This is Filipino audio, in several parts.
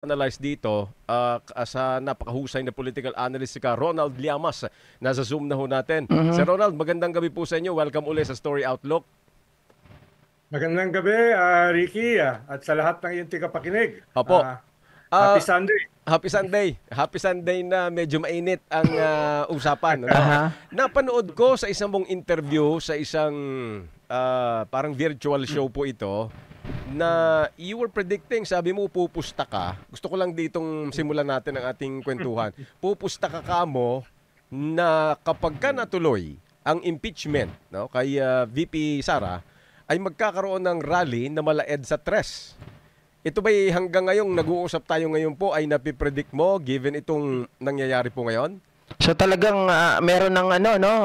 Analyze dito sa napakahusay na political analyst si Ronald Llamas. Nasa Zoom na ho natin. Sir Ronald, magandang gabi po sa inyo. Welcome uli sa Story Outlook. Magandang gabi, Ricky, at sa lahat ng iyong tigapakinig. Opo. Happy Sunday. Happy Sunday. Happy Sunday na medyo mainit ang usapan. Napanood ko sa isang mong interview sa isang parang virtual show po ito na you were predicting, sabi mo pupusta ka. Gusto ko lang ditong simulan natin ang ating kwentuhan. Pupusta ka mo na kapag ka natuloy ang impeachment, no, kay VP Sara, ay magkakaroon ng rally na malaed sa Tres. Ito ba'y hanggang ngayong nag-uusap tayo ngayon po ay napipredict mo given itong nangyayari po ngayon? So talagang meron ng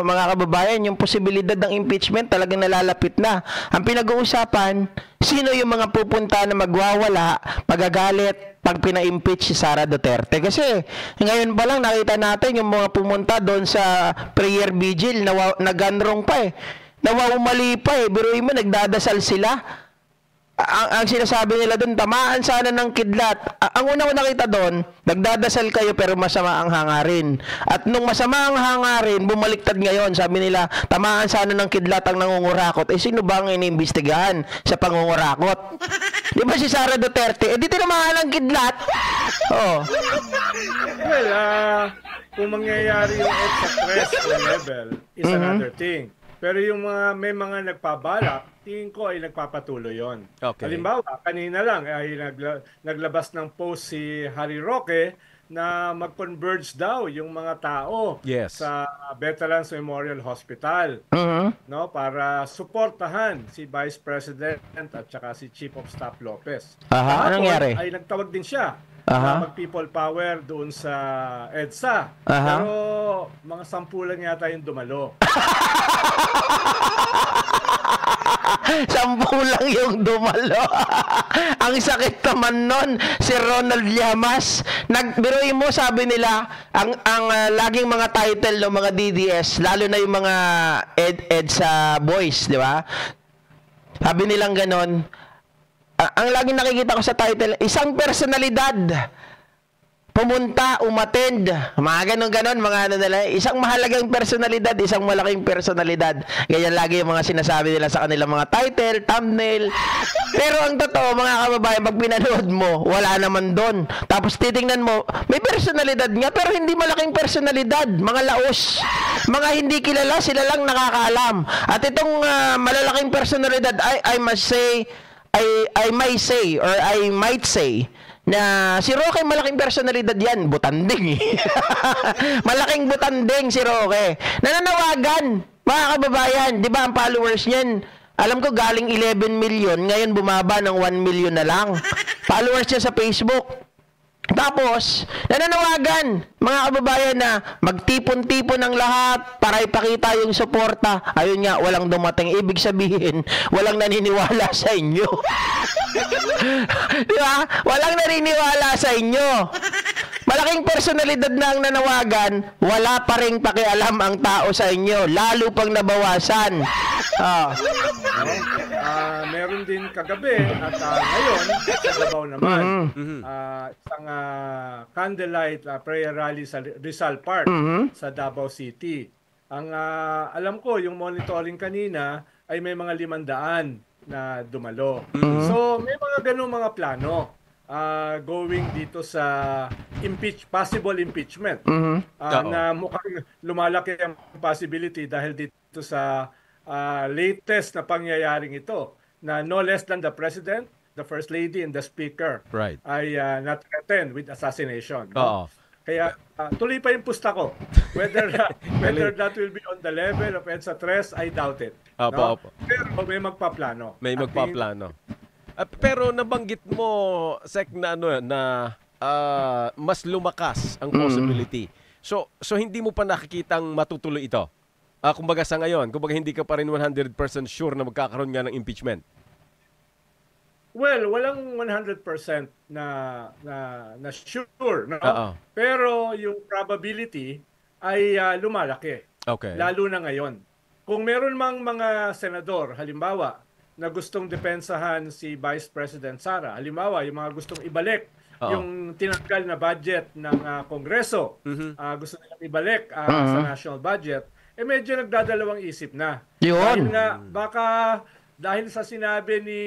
mga kababayan, yung posibilidad ng impeachment talagang nalalapit na. Ang pinag-uusapan, sino yung mga pupunta na magwawala, magagalit pag pina-impeach si Sara Duterte. Kasi ngayon pa lang nakita natin yung mga pumunta doon sa prayer vigil na ganrong pa eh. Nawawumali pa eh. Biruin mo, nagdadasal sila. Ang sinasabi nila doon, tamaan sana ng kidlat. Ang una ko nakita doon, nagdadasal kayo pero masama ang hangarin. At nung masama ang hangarin, bumaliktad ngayon. Sabi nila, tamaan sana ng kidlat ang nangungurakot. Eh sino ba ang iniimbestigahan sa pangungurakot? Di ba si Sara Duterte? Eh di tinamaan ng kidlat. Oh. Well, kung mangyayari yung EDSA-3 level is another thing. Pero yung may mga nagpabalak, tingin ko ay nagpapatuloy yon. Okay. Halimbawa, kanina lang ay naglabas ng post si Harry Roque na mag-converge daw yung mga tao sa Veterans Memorial Hospital, no, para suportahan si Vice President at saka si Chief of Staff Lopez. Anong nangyari? Ay nagtawag din siya na mag-people power doon sa EDSA. Pero mga 10 lang yata yung dumalo. 10 lang yung dumalo. Ang sakit naman nun, si Ronald Llamas. Biruin mo, sabi nila, ang laging mga title ng mga DDS, lalo na yung mga EDSA boys, di ba? Sabi nilang ganon, ang laging nakikita ko sa title, isang personalidad pumunta, umattend, mga ganon, mga nila, isang mahalagang personalidad, isang malaking personalidad. Ganyan lagi yung mga sinasabi nila sa kanilang mga title, thumbnail. Pero ang totoo, mga kababayan, pag pinanood mo, wala naman doon. Tapos titingnan mo, may personalidad nga, pero hindi malaking personalidad. Mga laos, mga hindi kilala, sila lang nakakaalam. At itong malalaking personalidad, I must say, I might say, or I might say, na si Roque malaking personalidad yan, butanding eh. Malaking butanding si Roque. Nananawagan, mga kababayan, di ba ang followers niyan, alam ko galing 11 million, ngayon bumaba ng 1 million na lang. Followers niya sa Facebook. Tapos, nananawagan, mga kababayan, na magtipon-tipon ng lahat para ipakita yung suporta. Ayun nga, walang dumating. Ibig sabihin, walang naniniwala sa inyo. Di ba? Walang naniniwala sa inyo. Malaking personalidad na ang nanawagan, wala pa ring pakialam ang tao sa inyo, lalo pang nabawasan. Meron din kagabi at ngayon sa Davao naman, isang candlelight prayer rally sa Rizal Park sa Davao City. Ang alam ko, yung monitoring kanina ay may mga 500 na dumalo. So may mga ganung mga plano going dito sa possible impeachment na mukhang lumalaki ang possibility dahil dito sa latest na pangyayaring ito na no less than the President, the First Lady, and the Speaker ay na-threatened with assassination. No? Kaya tuloy pa yung pusta ko. Whether that will be on the level of EDSA 3, I doubt it. No? Pero may magpaplano. May magpaplano. Pero nabanggit mo, Sek, na mas lumakas ang possibility. So hindi mo pa nakikitang matutuloy ito? Kumbaga sa ngayon, kumbaga hindi ka pa rin 100% sure na magkakaroon nga ng impeachment? Well, walang 100% na sure, no? Pero yung probability ay lumalaki. Okay. Lalo na ngayon. Kung meron mang mga senador, halimbawa, na gustong depensahan si Vice President Sara, halimbawa, yung mga gustong ibalik yung tinanggal na budget ng Kongreso. Gusto nilang ibalik sa national budget. Medyo nagdadalawang isip na. Yun. Dahil nga, dahil sa sinabi ni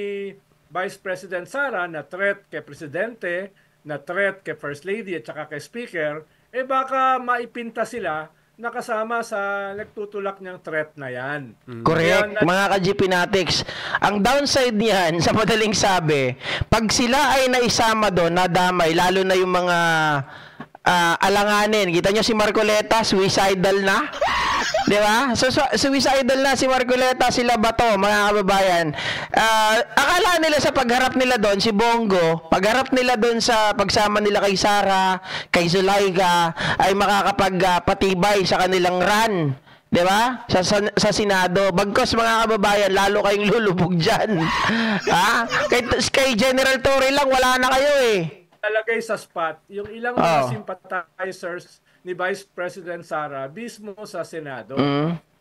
Vice President Sara na threat kay Presidente, na threat kay First Lady at saka kay Speaker, baka maipinta sila nakasama sa nagtutulak niyang threat na yan. Correct, mga ka-GP Natics. Ang downside niyan, sa madaling sabi, pag sila ay naisama doon, nadamay, lalo na yung mga alanganin. Kita nyo si Marcoleta, suicidal na. Di ba? So, suicidal na si Marcoleta, sila Bato, mga kababayan. Akala nila sa pagharap nila doon, si Bongo, pagharap nila doon sa pagsama nila kay Sara, kay Zulaika, ay makakapagpatibay sa kanilang run. Di ba? Sa Senado. Bagkos, mga kababayan, lalo kayong lulubog dyan. Kay General Torre lang, wala na kayo Talagay sa spot, yung ilang mga sympathizers ni Vice President Sara mismo sa Senado.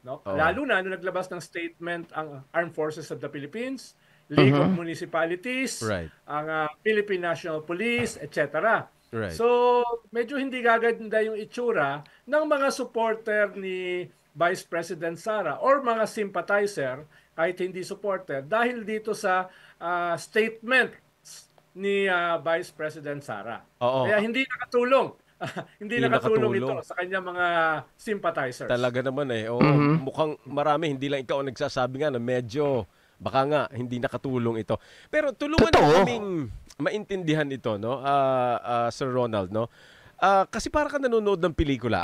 No? Lalo na nung naglabas ng statement ang Armed Forces of the Philippines, League of Municipalities, ang Philippine National Police, etc. So, medyo hindi gaganda yung itsura ng mga supporter ni Vice President Sara or mga sympathizer, kahit hindi supporter, dahil dito sa statement ni Vice President Sara. Kaya hindi nakatulong. Hindi nakatulong ito sa kanya mga sympathizers. Talaga naman mukhang marami, hindi lang ikaw ang nagsasabi nga na medyo baka nga hindi nakatulong ito. Pero tulungan na kaming maintindihan ito, no? Sir Ronald, no? Kasi para ka nanonood ng pelikula.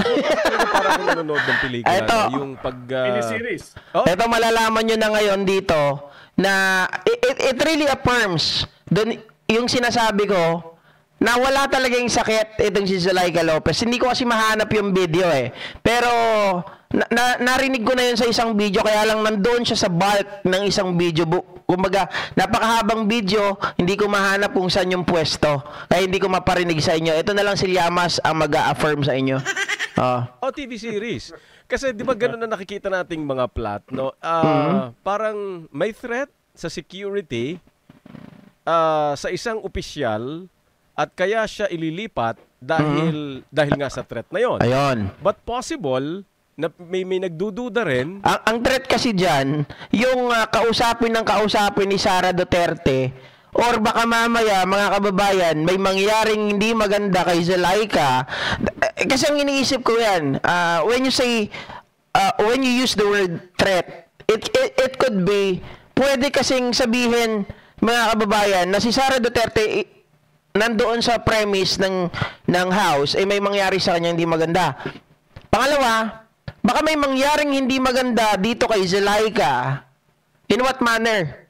Para ka nanonood ng pelikula. Ito, no? Yung miniseries. Ito malalaman nyo na ngayon dito na it really affirms yung sinasabi ko na wala talagang sakit itong si Zulaika Lopez. Hindi ko kasi mahanap yung video Pero narinig ko na yun sa isang video, kaya lang nandoon siya sa bulk ng isang video. Kumbaga, napakahabang video, hindi ko mahanap kung saan yung pwesto. Kaya hindi ko maparinig sa inyo. Ito na lang si Llamas ang mag-a-affirm sa inyo. TV series. Kasi di ba ganun na nakikita nating mga plot, no? Parang may threat sa security sa isang opisyal at kaya siya ililipat dahil nga sa threat na yon. Ayun. But possible na may nagdududa rin. Ang threat kasi diyan, yung kausapin ni Sara Duterte, or baka mamaya, mga kababayan, may mangyaring hindi maganda kay Zulaika. Kasi ang iniisip ko yan, when you use the word threat, it could be, pwede kasing sabihin, mga kababayan, na si Sara Duterte nandoon sa premise ng house, may mangyari sa kanya hindi maganda. Pangalawa, baka may mangyaring hindi maganda dito kay Zulaika. In what manner?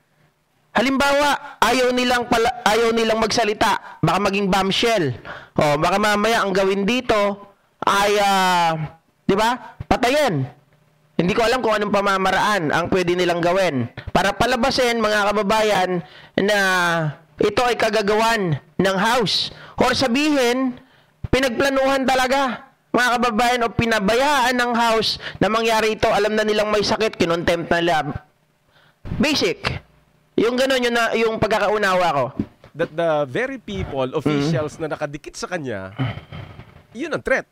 Halimbawa, ayaw nilang magsalita, baka maging bombshell. Baka mamaya ang gawin dito ay di ba? Patayin. Hindi ko alam kung anong pamamaraan ang pwede nilang gawin para palabasin, mga kababayan, na ito ay kagagawan ng house. Or sabihin, pinagplanuhan talaga, mga kababayan, o pinabayaan ng house na mangyari ito. Alam na nilang may sakit, kinontempt na nila. Basic. Yung gano'n, yung pagkakaunawa ko. That the very people, officials na nakadikit sa kanya, yun ang threat.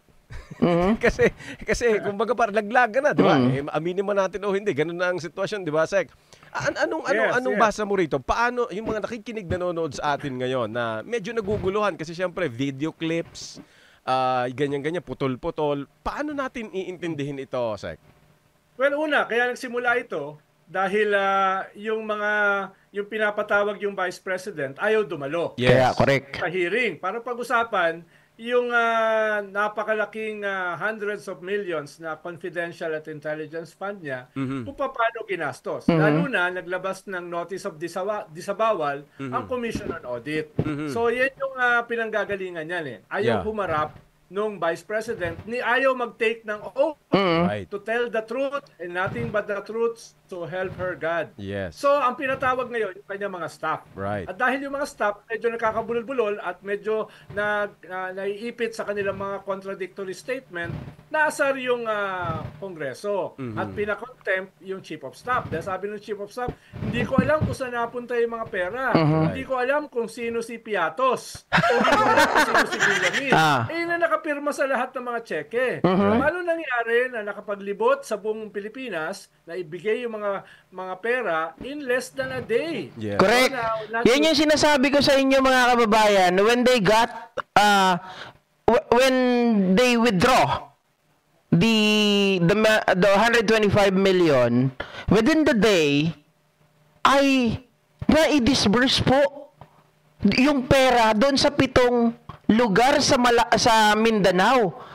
Kasi kumbaga parang laglaga na, di ba? Aminin mo natin o hindi, ganun na ang sitwasyon, di ba, Sek? Anong basa mo rito? Paano yung mga nakikinig nanonood sa atin ngayon na medyo naguguluhan kasi syempre video clips, ganyan-ganyan, putol-putol. Paano natin iintindihin ito, Sek? Well, una, kaya nagsimula ito dahil yung pinapatawag yung Vice President ayaw dumalo. Yes. Kaya, correct. Sa hearing para pag-usapan yung napakalaking hundreds of millions na confidential at intelligence fund niya, kung paano ginastos. Lalo na naglabas ng notice of disavowal ang Commission on Audit. So yan yung pinanggagalingan niyan Ayaw humarap nung Vice President ni ayaw mag-take ng oath Right. to tell the truth and nothing but the truth to help her God. Yes. So, ang pinatawag ngayon, yung kanyang mga staff. Right. At dahil yung mga staff medyo nakakabulol-bulol at medyo naiipit sa kanilang mga contradictory statement, naasar yung Kongreso at pinakontempt yung Chief of Staff. Dahil sabi ng Chief of Staff, hindi ko alam kung saan napunta yung mga pera. Hindi ko alam kung sino si Piatos. O hindi ko alam kung sino si Villamin. Na nakapirma sa lahat ng mga cheque. Paano nangyari na nakapaglibot sa buong Pilipinas na ibigay yung mga pera in less than a day? Yeah. Correct. Yan yung sinasabi ko sa inyo mga kababayan. When they got, when they withdraw the 125 million, within the day, ay na-disburse po yung pera doon sa 7 lugar sa Mindanao.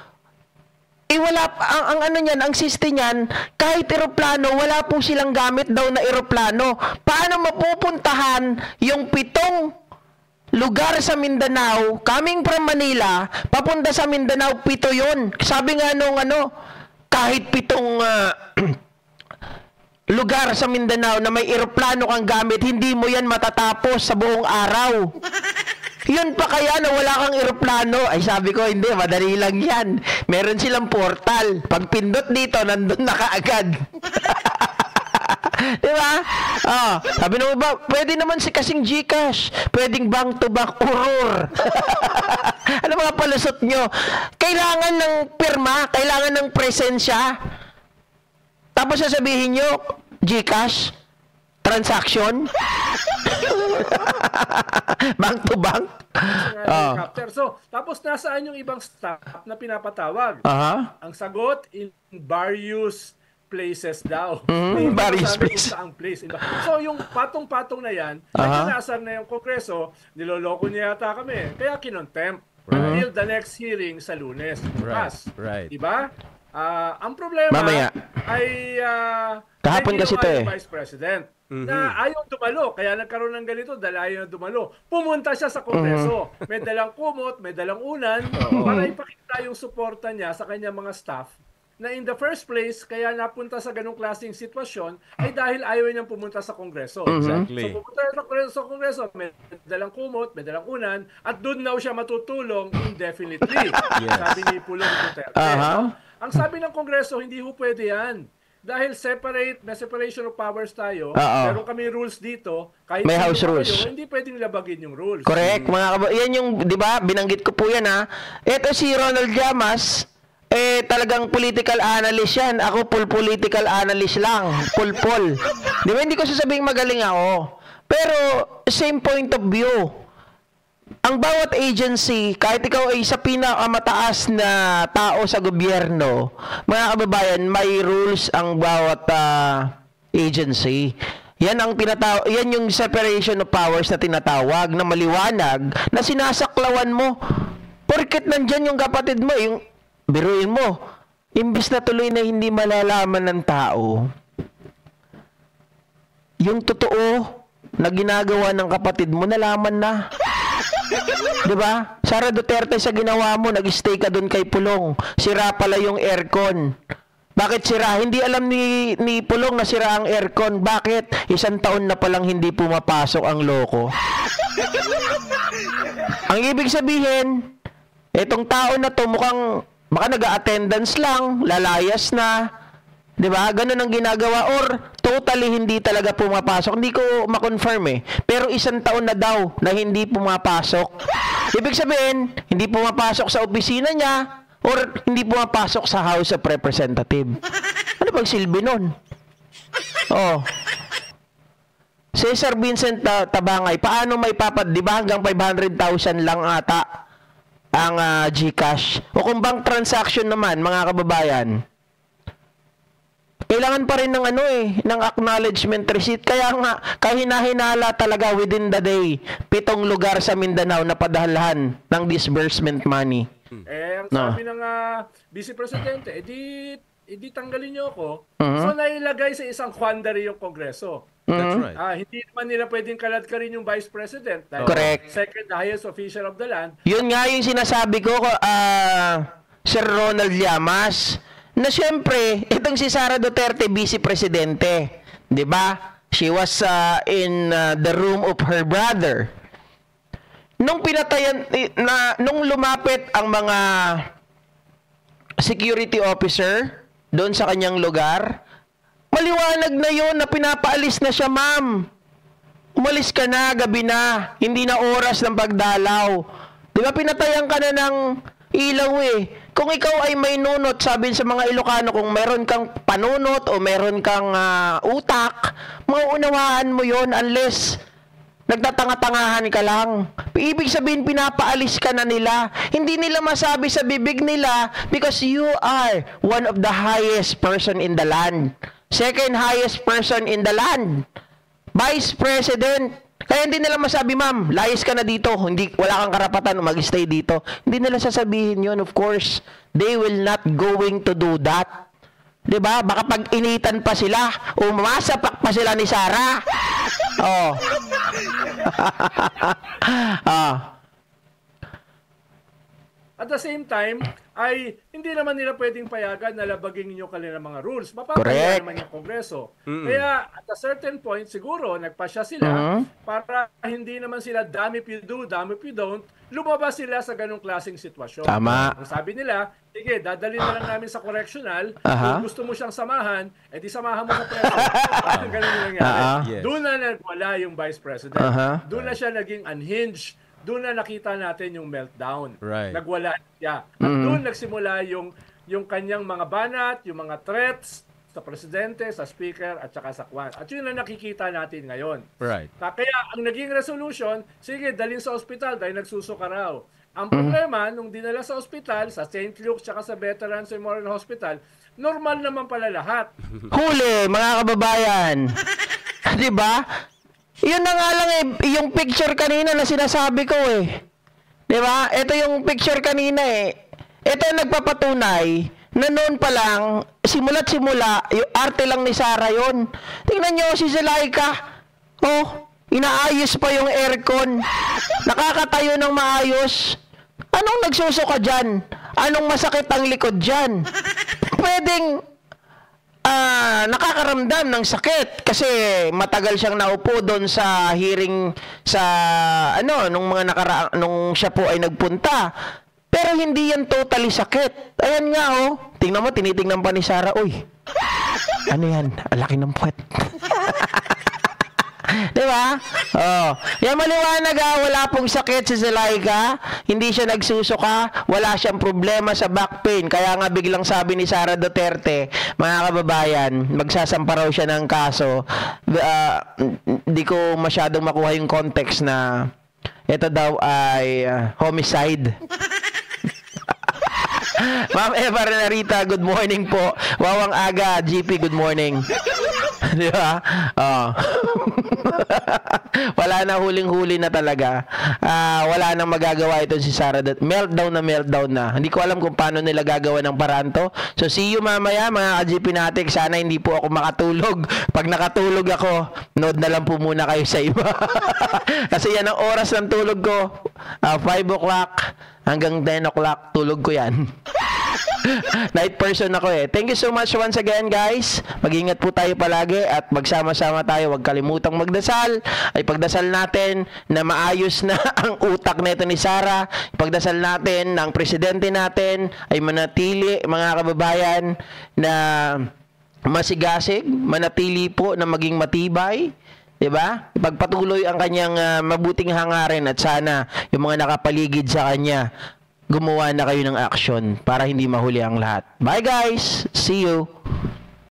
Wala ang ano niyan, ang siste niyan, kahit eroplano, wala po silang gamit daw na eroplano. Paano mapupuntahan yung 7 lugar sa Mindanao, coming from Manila, papunta sa Mindanao, 7 yun. Sabi nga nung kahit 7 lugar sa Mindanao na may eroplano kang gamit, hindi mo yan matatapos sa buong araw. Yun pa kaya na wala kang eroplano? Ay sabi ko, hindi, madali lang yan. Meron silang portal. Pag pindot dito, nandun na kaagad. Diba? Sabi nung iba, pwede naman kasing GCash. Pwedeng bank to bank, urur. Ano mga palusot nyo? Kailangan ng pirma, kailangan ng presensya. Tapos sasabihin nyo, GCash, transaction, bank to bank. So, tapos nasaan yung ibang staff na pinapatawag? Ang sagot, in various places daw. Various places. So, yung patong-patong na yan, nasaan na yung Kongreso, niloloko niya yata kami. Kaya kinontempt until the next hearing sa Lunes. Right. Diba? Ang problema mamaya ay kahapon kasi ito Vice President na ayaw dumalo. Kaya nagkaroon ng ganito dahil ayaw na dumalo. Pumunta siya sa Kongreso. May dalang kumot, may dalang unan para ipakita yung suporta niya sa kanyang mga staff na in the first place, kaya napunta sa ganong klaseng sitwasyon ay dahil ayaw niyang pumunta sa Kongreso. Exactly. So pumunta sa Kongreso, may dalang kumot, may dalang unan, at doon na siya matutulong indefinitely. Sabi ni Pulong Duterte. Ang sabi ng Kongreso, hindi ho pwede yan. Dahil may separation of powers tayo, meron kami rules dito, kahit may house rules. Hindi pwedeng labagin yung rules. Correct. Yan yung, di ba, binanggit ko po yan Ito si Ronald Llamas, talagang political analyst yan. Ako, political analyst lang. Pulpol. Di ba, hindi ko sasabing magaling ako. Pero, same point of view. Ang bawat agency, kahit ikaw ay sa pinakamataas na tao sa gobyerno, mga kababayan, may rules ang bawat agency. Yan yung separation of powers na tinatawag, na maliwanag, na sinasaklawan mo. Porket nandyan yung kapatid mo, yung biruin mo, imbis na tuloy na hindi malalaman ng tao, yung totoo na ginagawa ng kapatid mo, nalaman na. Diba? Sara Duterte, sa ginawa mo, nag-stay ka doon kay Pulong. Sira pala yung aircon. Bakit sira? Hindi alam ni Pulong na sira ang aircon. Bakit? 1 taon na palang hindi pumapasok ang loko. Ang ibig sabihin, itong tao na to mukhang baka nag-attendance lang, lalayas na. Diba? Ganun ang ginagawa or totally hindi talaga pumapasok. Hindi ko ma-confirm Pero 1 taon na daw na hindi pumapasok. Ibig sabihin, hindi pumapasok sa opisina niya or hindi pumapasok sa House of Representatives. Ano bang silbi nun? Cesar Vincent Tabangay, paano may di ba hanggang 500,000 lang ata ang GCash? O kung bank transaction naman, mga kababayan, kailangan pa rin ng ng acknowledgement receipt. Kaya nga, kahina-hinala talaga within the day, 7 lugar sa Mindanao na padalhan ng disbursement money. Ang sabi ng Vice Presidente, hindi tanggalin niyo ako. So nailagay sa isang quandary yung Kongreso. That's right. Hindi naman nila pwedeng kaladkarin yung Vice President. Correct. Second highest official of the land. Yun nga yung sinasabi ko, Sir Ronald Llamas, na siyempre, itong si Sara Duterte, Vice Presidente. 'Di ba? She was in the room of her brother. Nung pinatayan, nung lumapit ang mga security officer doon sa kanyang lugar, maliwanag na yon na pinapaalis na siya, ma'am. Umalis ka na, gabi na. Hindi na oras ng pagdalaw. Di ba pinatayan ka na ng ilaw eh. Kung ikaw ay may nunot, sabi sa mga Ilocano, kung meron kang panunot o meron kang utak, mauunawaan mo yon unless nagtatanga-tangahan ka lang. Ibig sabihin, pinapaalis ka na nila. Hindi nila masabi sa bibig nila because you are one of the highest person in the land. Second highest person in the land. Vice President. Kaya hindi nila masabi, ma'am, layas ka na dito. Wala kang karapatan mag-stay dito. Hindi nila sasabihin yun, of course. They will not going to do that. Diba? Baka pag-initan pa sila, umasapak pa sila ni Sara. Oh. At the same time, ay hindi naman nila pwedeng payagan na labagin ninyo kanilang mga rules. Mapapaya naman yung Kongreso. Kaya at a certain point, siguro, nagpasya sila para hindi naman sila damn if you do, damn if you don't, lumabas sila sa ganong klaseng sitwasyon. Tama. Ang sabi nila, sige, dadalhin na lang namin sa correctional. Kung gusto mo siyang samahan, edi samahan mo sa preso. Parang ganun yung nangyari. Doon na nagwala yung Vice President. Doon na siya naging unhinged. Doon na nakita natin yung meltdown. Right. Nagwala siya. At doon nagsimula yung kanyang mga banat, yung mga threats sa presidente, sa speaker, at saka sa Kwan. At yun na nakikita natin ngayon. Right. Kaya ang naging resolution, sige, dalhin sa ospital dahil nagsusuka raw. Ang problema, nung dinala sa ospital, sa St. Luke's at sa Veterans Memorial Hospital, normal naman pala lahat. Huli, mga kababayan. Diba? Yun na nga lang yung picture kanina na sinasabi ko eh. Di ba? Ito yung picture kanina eh. Ito yung nagpapatunay na noon pa lang, simula't simula, yung arte lang ni Sara yun. Tingnan nyo si Zelaika. Oh, inaayos pa yung aircon. Nakakatayo ng maayos. Anong nagsusuka dyan? Anong masakit ang likod dyan? Pwedeng nakakaramdam ng sakit kasi matagal siyang naupo doon sa hearing sa nung siya po ay nagpunta. Pero hindi yan totally sakit. Ayan nga oh. Tingnan mo, tinitingnan pa ni Sara. Uy, ano yan? Ang laki ng puwet. Diba? Oh. Yan maliwanag wala pong sakit si Zelaika. Hindi siya nagsusuka. Wala siyang problema sa back pain. Kaya nga biglang sabi ni Sara Duterte, mga kababayan, magsasampa raw siya ng kaso. Di ko masyadong makuha yung context na ito daw ay homicide. Ma'am Eva Renarita, good morning po. Wawang Aga, GP, good morning. Di ba? Wala na, huling-huli na talaga. Wala nang magagawa ito si Sara. Meltdown na. Hindi ko alam kung paano nila gagawa ng paraan to. So see you mamaya mga ka-GP natin. Sana hindi po ako makatulog. Pag nakatulog ako, nood na lang po muna kayo sa iba. Kasi yan ang oras ng tulog ko. 5 o'clock hanggang 10 o'clock tulog ko yan. Night person ako eh. Thank you so much once again guys. Mag-ingat po tayo palagi at magsama-sama tayo. Huwag kalimutang magdasal. Ay pagdasal natin na maayos na ang utak nito ni Sara. Pagdasal natin na ang presidente natin ay manatili, mga kababayan, na masigasig, manatili po na maging matibay. Diba? Ipagpatuloy ang kanyang mabuting hangarin at sana yung mga nakapaligid sa kanya gumawa na kayo ng action para hindi mahuli ang lahat. Bye guys! See you!